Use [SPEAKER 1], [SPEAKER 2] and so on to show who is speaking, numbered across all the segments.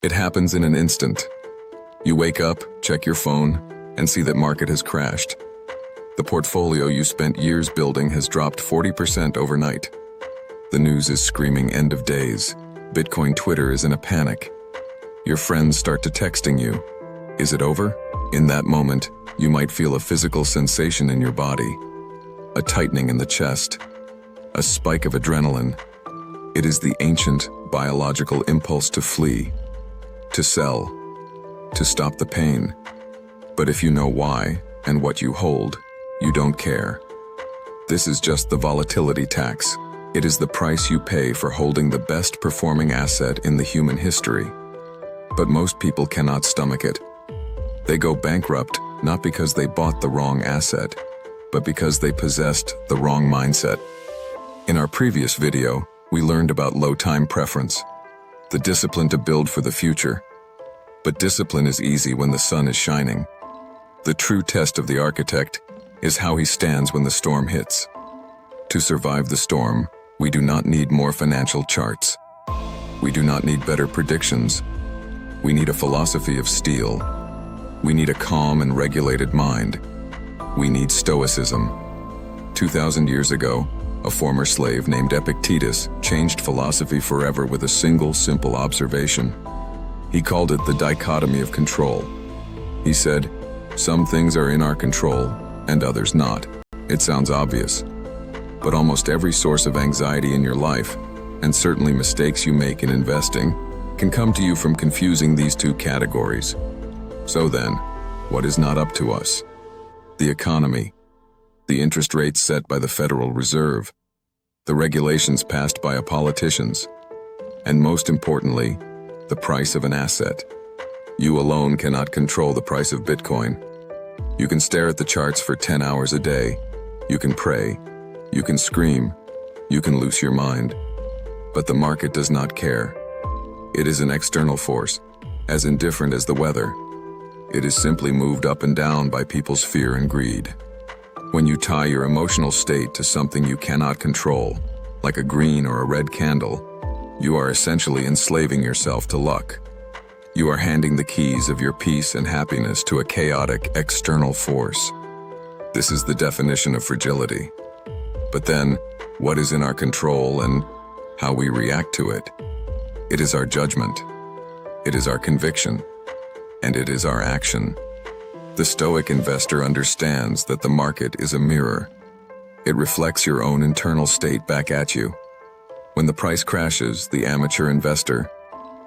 [SPEAKER 1] It happens in an instant. You wake up, check your phone, and see that market has crashed. The portfolio you spent years building has dropped 40% overnight. The news is screaming end of days. Bitcoin Twitter is in a panic. Your friends start to texting you. Is it over? In that moment, you might feel a physical sensation in your body, a tightening in the chest, a spike of adrenaline. It is the ancient biological impulse to flee, to sell, to stop the pain. But if you know why and what you hold, you don't care. This is just the volatility tax. It is the price you pay for holding the best performing asset in the human history. But most people cannot stomach it. They go bankrupt not because they bought the wrong asset, but because they possessed the wrong mindset. In our previous video, we learned about low time preference, the discipline to build for the future. But discipline is easy when the sun is shining. The true test of the architect is how he stands when the storm hits. To survive the storm, we do not need more financial charts. We do not need better predictions. We need a philosophy of steel. We need a calm and regulated mind. We need Stoicism. 2,000 years ago, a former slave named Epictetus changed philosophy forever with a single simple observation. He called it the dichotomy of control. He said, "Some things are in our control and others not." It sounds obvious, but almost every source of anxiety in your life, and certainly mistakes you make in investing, can come to you from confusing these two categories. So then, what is not up to us? The economy, the interest rates set by the Federal Reserve, the regulations passed by our politicians, and most importantly, the price of an asset. You alone cannot control the price of Bitcoin. You can stare at the charts for 10 hours a day. You can pray. You can scream. You can lose your mind. But the market does not care. It is an external force, as indifferent as the weather. It is simply moved up and down by people's fear and greed. When you tie your emotional state to something you cannot control, like a green or a red candle, you are essentially enslaving yourself to luck. You are handing the keys of your peace and happiness to a chaotic external force. This is the definition of fragility. But then, what is in our control and how we react to it? It is our judgment. It is our conviction. And it is our action. The Stoic investor understands that the market is a mirror. It reflects your own internal state back at you. When the price crashes, the amateur investor,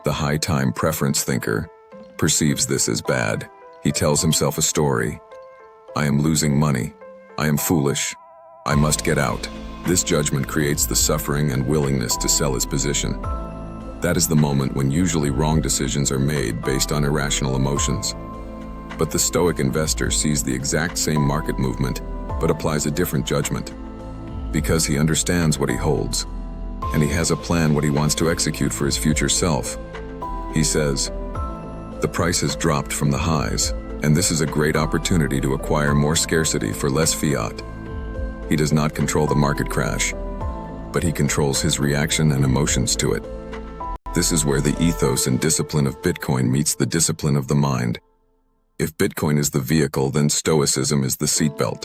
[SPEAKER 1] the high-time preference thinker, perceives this as bad. He tells himself a story. I am losing money. I am foolish. I must get out. This judgment creates the suffering and willingness to sell his position. That is the moment when usually wrong decisions are made based on irrational emotions. But the Stoic investor sees the exact same market movement, but applies a different judgment. Because he understands what he holds, and he has a plan what he wants to execute for his future self. He says, the price has dropped from the highs, and this is a great opportunity to acquire more scarcity for less fiat. He does not control the market crash, but he controls his reaction and emotions to it. This is where the ethos and discipline of Bitcoin meets the discipline of the mind. If Bitcoin is the vehicle, then Stoicism is the seatbelt.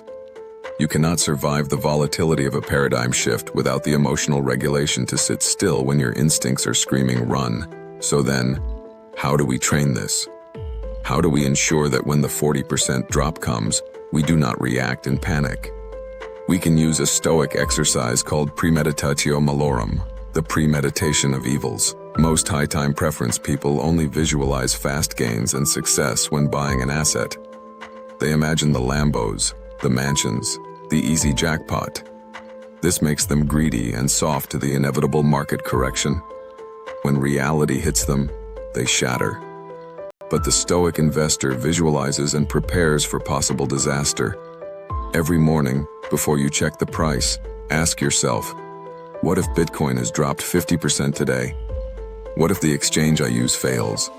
[SPEAKER 1] You cannot survive the volatility of a paradigm shift without the emotional regulation to sit still when your instincts are screaming run. So then, how do we train this? How do we ensure that when the 40% drop comes, we do not react in panic? We can use a Stoic exercise called Premeditatio Malorum, the premeditation of evils. Most high-time preference people only visualize fast gains and success when buying an asset. They imagine the Lambos, the mansions, the easy jackpot. This makes them greedy and soft to the inevitable market correction. When reality hits them, they shatter. But the Stoic investor visualizes and prepares for possible disaster. Every morning, before you check the price, ask yourself, what if Bitcoin has dropped 50% today? What if the exchange I use fails?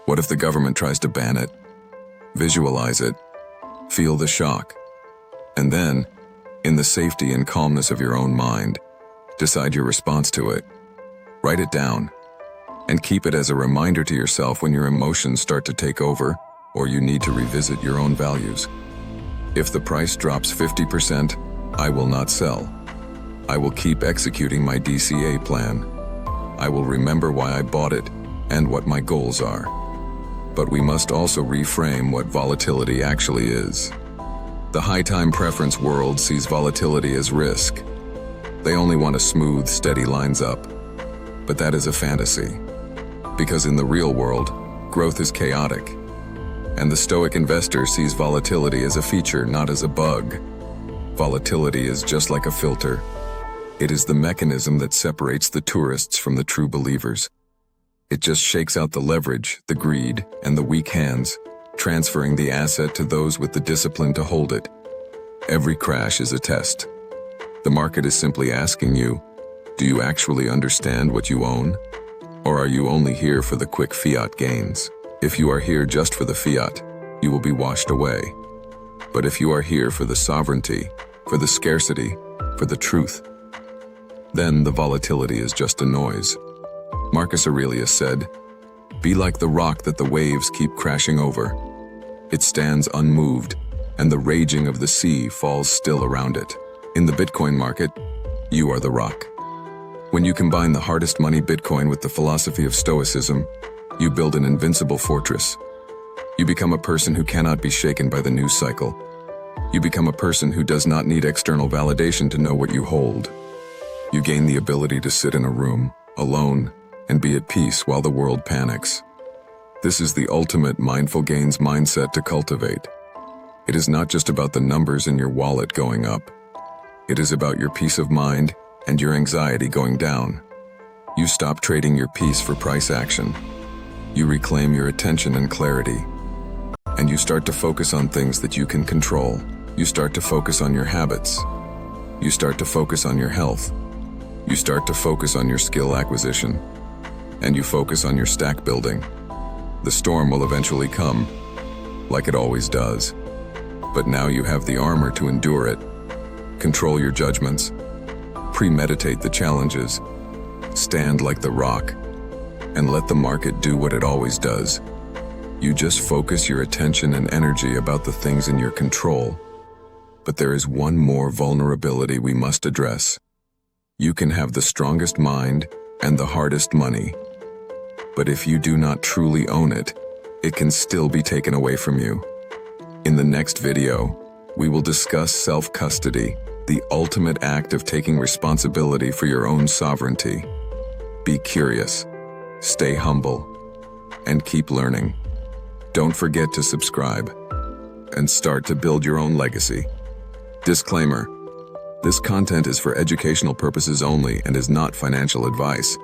[SPEAKER 1] What if the government tries to ban it? Visualize it. Feel the shock. And then, in the safety and calmness of your own mind, decide your response to it. Write it down. and keep it as a reminder to yourself when your emotions start to take over or you need to revisit your own values. If the price drops 50%, I will not sell. I will keep executing my DCA plan. I will remember why I bought it and what my goals are. But we must also reframe what volatility actually is. The high-time preference world sees volatility as risk. They only want a smooth, steady lines up. But that is a fantasy. Because in the real world, growth is chaotic. And the Stoic investor sees volatility as a feature, not as a bug. Volatility is just like a filter. It is the mechanism that separates the tourists from the true believers. It just shakes out the leverage, the greed, and the weak hands, transferring the asset to those with the discipline to hold it. Every crash is a test. The market is simply asking you, do you actually understand what you own? Or are you only here for the quick fiat gains? If you are here just for the fiat, you will be washed away. But if you are here for the sovereignty, for the scarcity, for the truth, then the volatility is just a noise. Marcus Aurelius said, "Be like the rock that the waves keep crashing over. It stands unmoved, and the raging of the sea falls still around it." In the Bitcoin market, you are the rock. When you combine the hardest money Bitcoin with the philosophy of Stoicism, you build an invincible fortress. You become a person who cannot be shaken by the news cycle. You become a person who does not need external validation to know what you hold. You gain the ability to sit in a room, alone, and be at peace while the world panics. This is the ultimate mindful gains mindset to cultivate. It is not just about the numbers in your wallet going up. It is about your peace of mind and your anxiety going down. You stop trading your peace for price action. You reclaim your attention and clarity. And you start to focus on things that you can control. You start to focus on your habits. You start to focus on your health. You start to focus on your skill acquisition. And you focus on your stack building. The storm will eventually come, like it always does. But now you have the armor to endure it. Control your judgments. Premeditate the challenges. Stand like the rock. And let the market do what it always does. You just focus your attention and energy about the things in your control. But there is one more vulnerability we must address. You can have the strongest mind and the hardest money. But if you do not truly own it, it can still be taken away from you. In the next video, we will discuss self-custody, the ultimate act of taking responsibility for your own sovereignty. Be curious, stay humble, and keep learning. Don't forget to subscribe and start to build your own legacy. Disclaimer: this content is for educational purposes only and is not financial advice.